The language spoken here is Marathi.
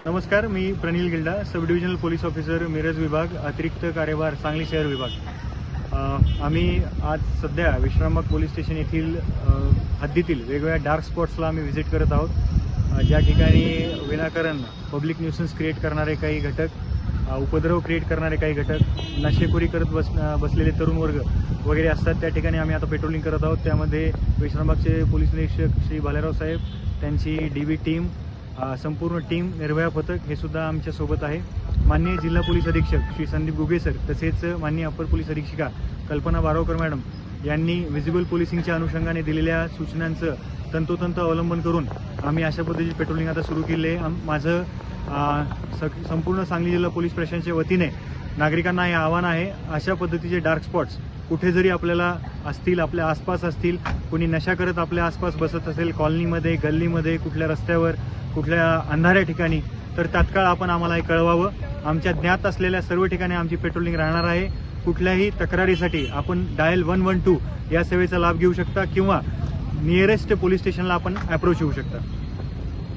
नमस्कार, मी Pranil Gilda, sub divisional police officer Miraj विभाग, अतिरिक्त कार्यभार सांगली शहर विभाग। आम्ही आज सध्या विश्रामबाग पोलीस स्टेशन येथील हद्दीतील वेगवेगळ्या डार्क स्पॉट्सला आम्ही व्हिजिट करत आहोत। ज्या ठिकाणी विनाकारण पब्लिक न्यूसन्स क्रिएट करणारे काही घटक, उपद्रव क्रिएट करणारे काही घटक, नशेखोरी करत बसलेले तरुण वर्ग वगैरे असतात, त्या ठिकाणी आम्ही आता पेट्रोलिंग करत आहोत। त्यामध्ये विश्रामबागचे पोलीस निरीक्षक श्री भालेराव साहेब, त्यांची DB टीम, संपूर्ण टीम, निर्भया पथक हे सुद्धा आमच्या सोबत आहे। माननीय जिल्हा पोलीस अधीक्षक श्री संदीप गुगे सर, तसेच माननीय अपर पोलीस अधीक्षिका कल्पना बारावकर मॅडम यांनी व्हिजिबल पोलिसिंगच्या अनुषंगाने दिलेल्या सूचनांचं तंतोतंत अवलंबन करून आम्ही अशा पद्धतीची पेट्रोलिंग आता सुरू केली आहे। माझं संपूर्ण सांगली जिल्हा पोलीस प्रशासनाच्या वतीने नागरिकांना हे आव्हान आहे, अशा पद्धतीचे डार्क स्पॉट्स कुठे जरी आपल्याला असतील, आपल्या आसपास असतील, कोणी नशा करत आपल्या आसपास बसत असेल, कॉलनीमध्ये, गल्लीमध्ये, कुठल्या रस्त्यावर, कुठल्या अंधाऱ्या ठिकाणी, तर तात्काळ आपण आम्हाला हे कळवावं। आमच्या ज्ञात असलेल्या सर्व ठिकाणी आमची पेट्रोलिंग राहणार आहे। कुठल्याही तक्रारीसाठी आपण डायल 112 या सेवेचा लाभ घेऊ शकता किंवा नियरेस्ट पोलीस स्टेशनला आपण अप्रोच होऊ शकता।